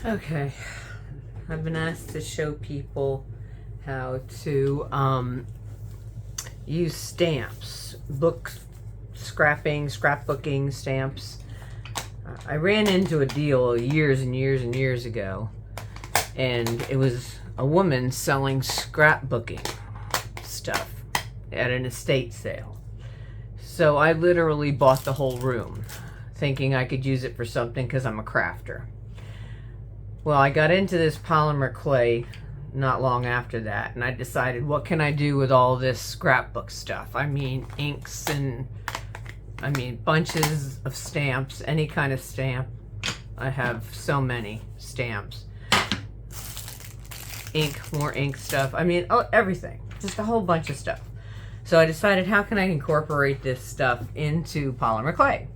Okay, I've been asked to show people how to use stamps, scrapbooking stamps. I ran into a deal years and years and years ago, and it was a woman selling scrapbooking stuff at an estate sale. So I literally bought the whole room, thinking I could use it for something because I'm a crafter. Well, I got into this polymer clay not long after that, and I decided, what can I do with all this scrapbook stuff? I mean, inks and bunches of stamps, any kind of stamp. I have so many stamps. More ink stuff. Everything. Just a whole bunch of stuff. So I decided, how can I incorporate this stuff into polymer clay?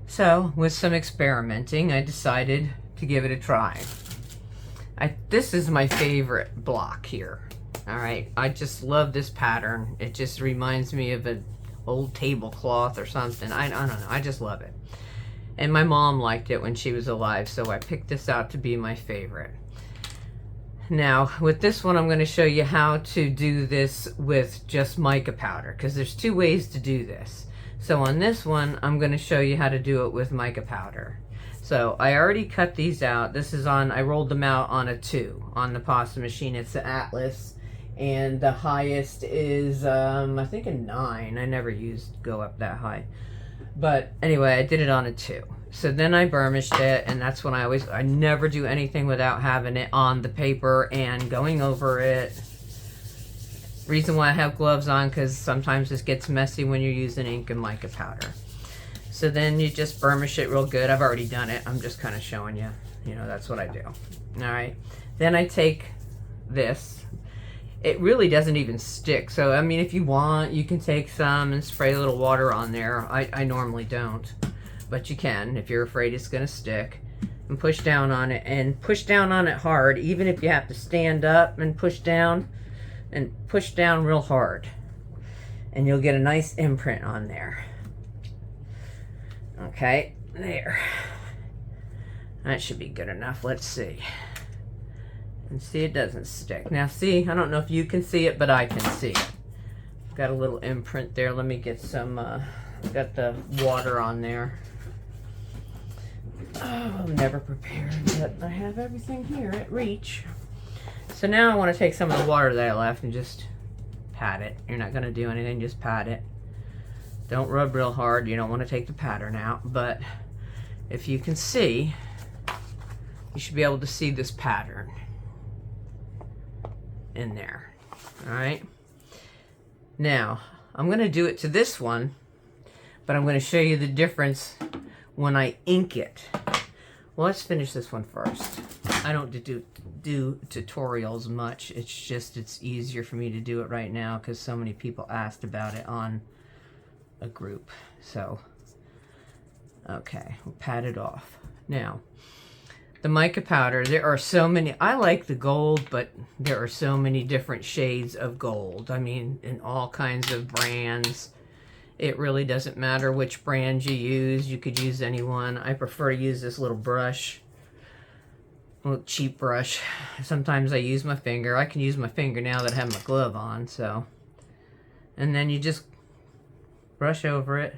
So, with some experimenting, I decided to give it a try. This is my favorite block here. Alright, I just love this pattern. It just reminds me of an old tablecloth or something. I don't know, I just love it. And my mom liked it when she was alive, so I picked this out to be my favorite. Now, with this one, I'm going to show you how to do this with just mica powder, because there's two ways to do this. So on this one, I'm going to show you how to do it with mica powder. So I already cut these out. I rolled them out on a 2 on the pasta machine. It's the Atlas, and the highest is I think a 9. I never go up that high, but anyway, I did it on a 2. So then I burnished it, and that's when I never do anything without having it on the paper and going over it. Reason why I have gloves on, because sometimes this gets messy when you're using ink and mica powder. So then you just burnish it real good. I've already done it. I'm just kind of showing you. That's what I do. All right. Then I take this. It really doesn't even stick. So, if you want, you can take some and spray a little water on there. I normally don't. But you can if you're afraid it's going to stick. And push down on it. And push down on it hard. Even if you have to stand up and push down. And push down real hard. And you'll get a nice imprint on there. Okay, there. That should be good enough. Let's see. And see, it doesn't stick. Now see, I don't know if you can see it, but I can see it. Got a little imprint there. Let me get some, got the water on there. Oh, I'm never prepared, but I have everything here at reach. So now I want to take some of the water that I left and just pat it. You're not going to do anything, just pat it. Don't rub real hard. You don't want to take the pattern out, but if you can see, you should be able to see this pattern in there. All right. Now, I'm going to do it to this one, but I'm going to show you the difference when I ink it. Well, let's finish this one first. I don't do tutorials much. It's easier for me to do it right now because so many people asked about it on a group. So, okay, we'll pat it off. Now, the mica powder, there are so many. I like the gold, but there are so many different shades of gold. In all kinds of brands. It really doesn't matter which brand you use. You could use any one. I prefer to use this little brush. A little cheap brush. Sometimes I use my finger. I can use my finger now that I have my glove on, so. And then you just brush over it.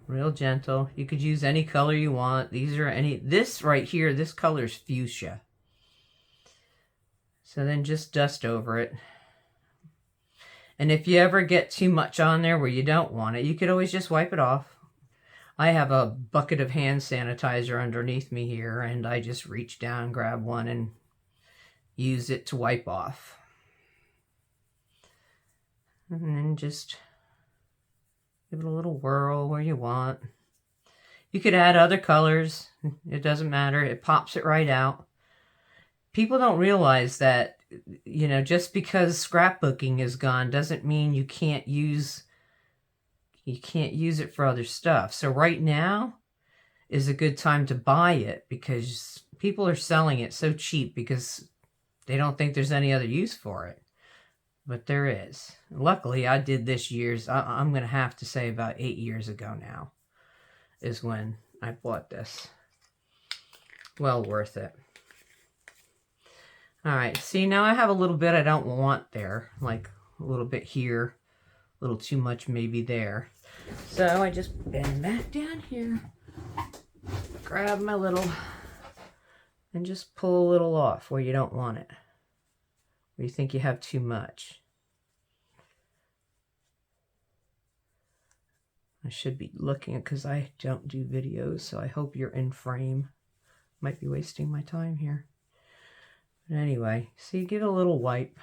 Real gentle. You could use any color you want. This right here, this color is fuchsia. So then just dust over it. And if you ever get too much on there where you don't want it, you could always just wipe it off. I have a bucket of hand sanitizer underneath me here, and I just reach down, grab one, and use it to wipe off. And then just give it a little whirl where you want. You could add other colors. It doesn't matter. It pops it right out. People don't realize that, just because scrapbooking is gone doesn't mean you can't use it for other stuff. So right now is a good time to buy it because people are selling it so cheap because they don't think there's any other use for it. But there is. Luckily, I did this I'm going to have to say about 8 years ago now is when I bought this. Well worth it. All right, see, now I have a little bit I don't want there, like a little bit here, a little too much maybe there. So I just bend back down here, grab my little, and just pull a little off where you don't want it, where you think you have too much. I should be looking because I don't do videos, so I hope you're in frame. Might be wasting my time here. But anyway, see, get a little wipe.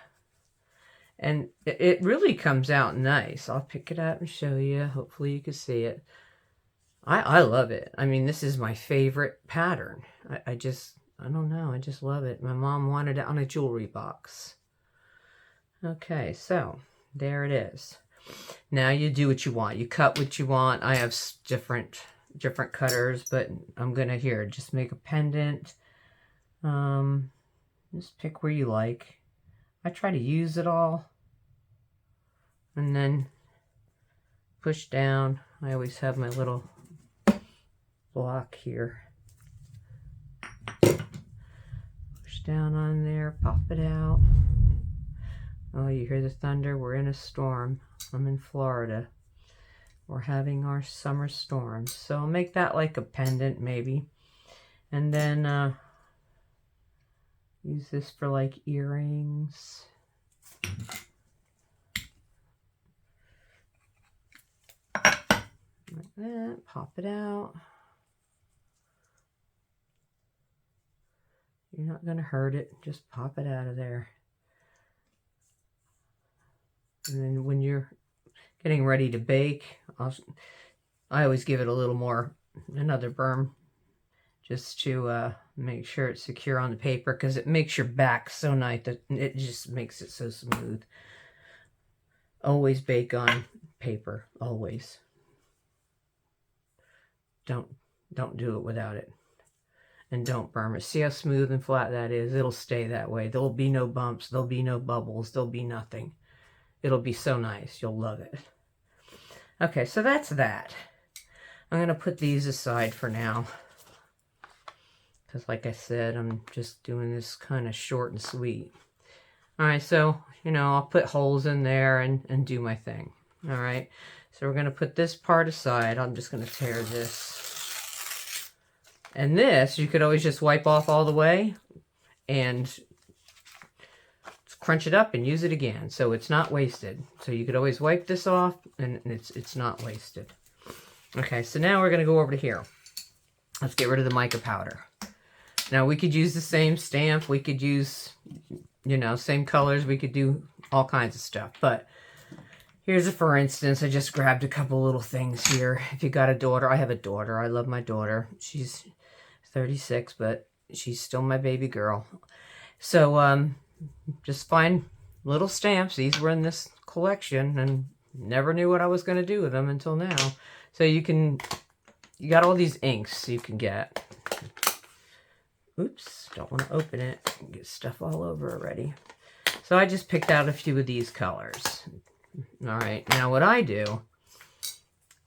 And it really comes out nice. I'll pick it up and show you. Hopefully you can see it. I love it. I mean, this is my favorite pattern. I don't know. I just love it. My mom wanted it on a jewelry box. Okay, so there it is. Now you do what you want. You cut what you want. I have different cutters, but I'm gonna just make a pendant. Just pick where you like. I try to use it all, and then push down. I always have my little block here. Push down on there, pop it out. Oh, you hear the thunder? We're in a storm. I'm in Florida. We're having our summer storms. So I'll make that like a pendant maybe. And then use this for like earrings. Like that. Pop it out. You're not going to hurt it. Just pop it out of there. And then when you're getting ready to bake, I always give it a little more, another berm, just to make sure it's secure on the paper, because it makes your back so nice that it just makes it so smooth. Always bake on paper, always. Don't do it without it. And don't berm it. See how smooth and flat that is? It'll stay that way. There'll be no bumps, there'll be no bubbles, there'll be nothing. It'll be so nice. You'll love it. Okay, so that's that. I'm going to put these aside for now. Because like I said, I'm just doing this kind of short and sweet. Alright, so, I'll put holes in there and do my thing. Alright, so we're going to put this part aside. I'm just going to tear this. And this, you could always just wipe off all the way and crunch it up and use it again, so it's not wasted. So you could always wipe this off and it's not wasted. Okay, so now we're going to go over to here. Let's get rid of the mica powder. Now we could use the same stamp, we could use, same colors, we could do all kinds of stuff. But here's a for instance. I just grabbed a couple little things here. If you got a daughter, I have a daughter. I love my daughter. She's 36, but she's still my baby girl. So, just find little stamps. These were in this collection and never knew what I was going to do with them until now. So you got all these inks you can get. Oops, don't want to open it. Get stuff all over already. So I just picked out a few of these colors. All right, now what I do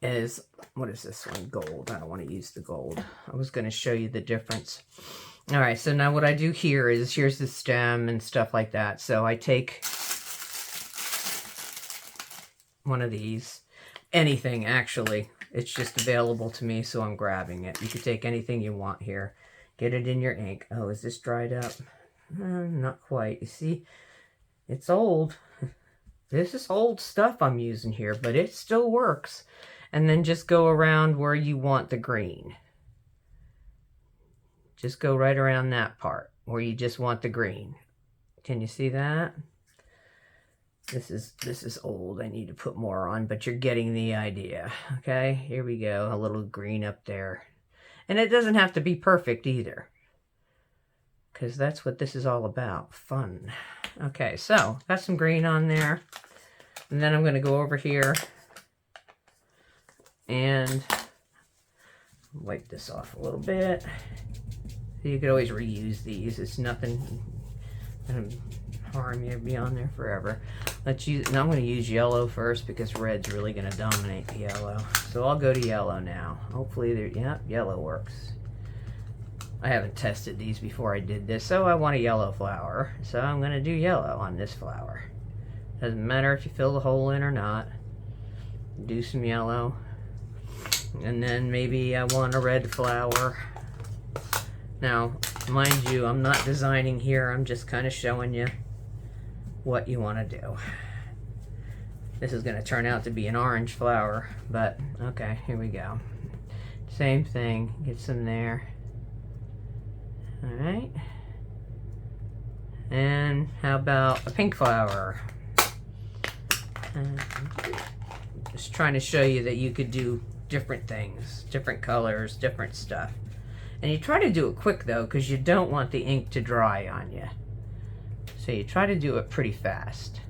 is, what is this one? Gold. I don't want to use the gold. I was going to show you the difference. All right, so now what I do here is, here's the stem and stuff like that. So I take one of these, anything actually. It's just available to me, so I'm grabbing it. You can take anything you want here. Get it in your ink. Oh, is this dried up? Not quite. You see, it's old. This is old stuff I'm using here, but it still works. And then just go around where you want the green. Just go right around that part where you just want the green. Can you see that? This is old. I need to put more on, but you're getting the idea. Okay, here we go. A little green up there. And it doesn't have to be perfect either, because that's what this is all about. Fun. Okay, so got some green on there. And then I'm going to go over here and wipe this off a little bit. You could always reuse these. It's nothing going to harm you. Be on there forever. Let's use. Now I'm going to use yellow first because red's really going to dominate the yellow. So I'll go to yellow now. Hopefully, yep, yellow works. I haven't tested these before I did this, so I want a yellow flower. So I'm going to do yellow on this flower. Doesn't matter if you fill the hole in or not. Do some yellow. And then maybe I want a red flower. Now, mind you, I'm not designing here. I'm just kind of showing you what you want to do. This is going to turn out to be an orange flower, but okay, here we go. Same thing. Get some there. All right. And how about a pink flower? Just trying to show you that you could do different things, different colors, different stuff. And you try to do it quick though, because you don't want the ink to dry on you. So you try to do it pretty fast.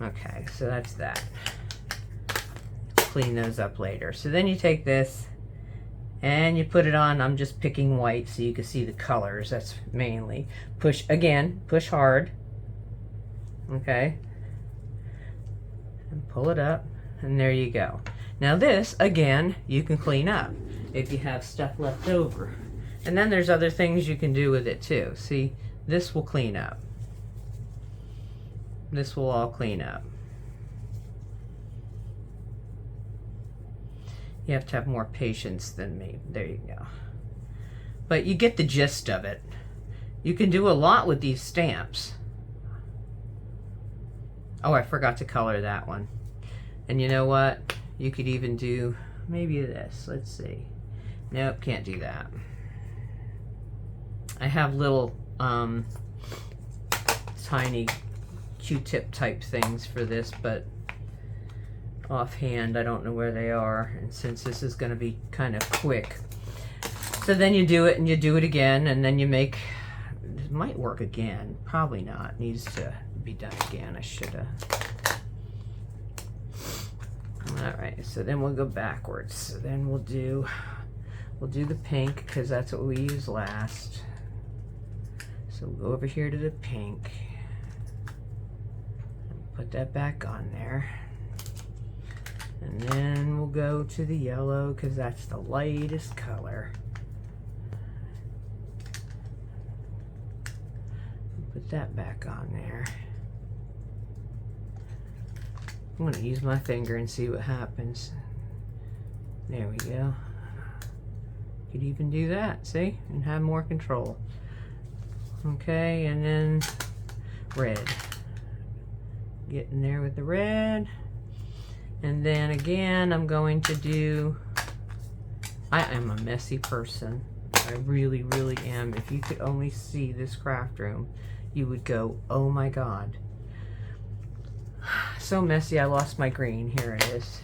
Okay, so that's that. Clean those up later. So then you take this and you put it on. I'm just picking white so you can see the colors. That's mainly. Push again, push hard. Okay. And pull it up, and there you go. Now this, again, you can clean up if you have stuff left over. And then there's other things you can do with it too. See, this will clean up. This will all clean up. You have to have more patience than me. There you go. But you get the gist of it. You can do a lot with these stamps. Oh, I forgot to color that one. And you know what? You could even do maybe this. Let's see. Nope, can't do that. I have little tiny Q-tip type things for this, but offhand I don't know where they are, and since this is going to be kind of quick, so then you do it and you do it again, and then you make it. Might work again, probably not. Needs to be done again. I should have. Alright, so then we'll go backwards. So then we'll do the pink, because that's what we used last. So we'll go over here to the pink. Put that back on there. And then we'll go to the yellow, because that's the lightest color. Put that back on there. I'm going to use my finger and see what happens. There we go. Could even do that, see? And have more control. Okay, and then red. Get in there with the red. And then again, I'm going to do... I am a messy person. I really, really am. If you could only see this craft room, you would go, oh my God. So messy, I lost my green. Here it is.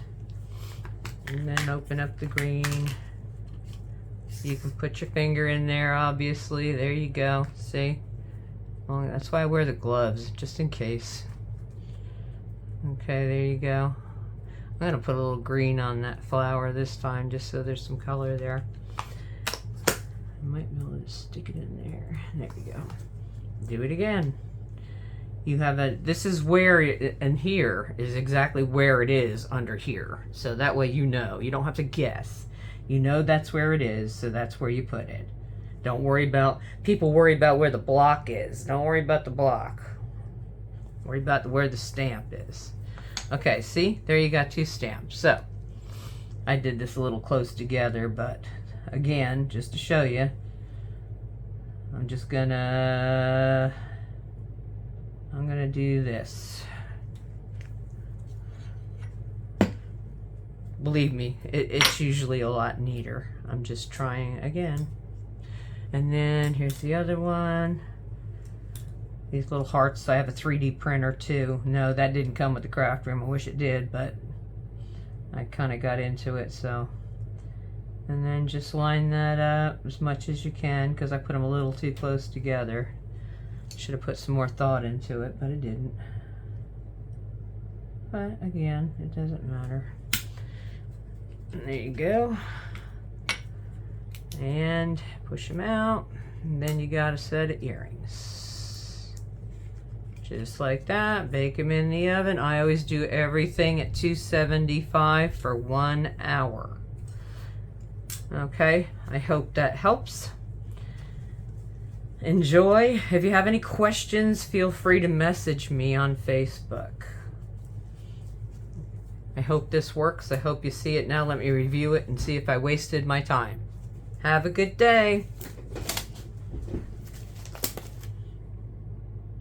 And then open up the green. You can put your finger in there, obviously. There you go. See? Well, that's why I wear the gloves, just in case. Okay, there you go. I'm going to put a little green on that flower this time, just so there's some color there. I might be able to stick it in there. There we go. Do it again. You have a, this is where, and here is exactly where it is under here. So that way you know. You don't have to guess. You know that's where it is, so that's where you put it. Don't worry about, people worry about where the block is. Don't worry about the block. Worry about where the stamp is. Okay, see? There you got two stamps. So, I did this a little close together, but again, just to show you, I'm gonna do this. Believe me, it's usually a lot neater. I'm just trying again. And then here's the other one. These little hearts. I have a 3D printer too. No, that didn't come with the craft room. I wish it did, but I kind of got into it, so. And then just line that up as much as you can, because I put them a little too close together. Should have put some more thought into it, but it didn't. But again, it doesn't matter. And there you go. And push them out. And then you got a set of earrings. Just like that. Bake them in the oven. I always do everything at 275 for 1 hour. Okay, I hope that helps. enjoy. If you have any questions, feel free to message me on Facebook. I hope this works. I hope you see it now. Let me review it and see if I wasted my time. Have a good day.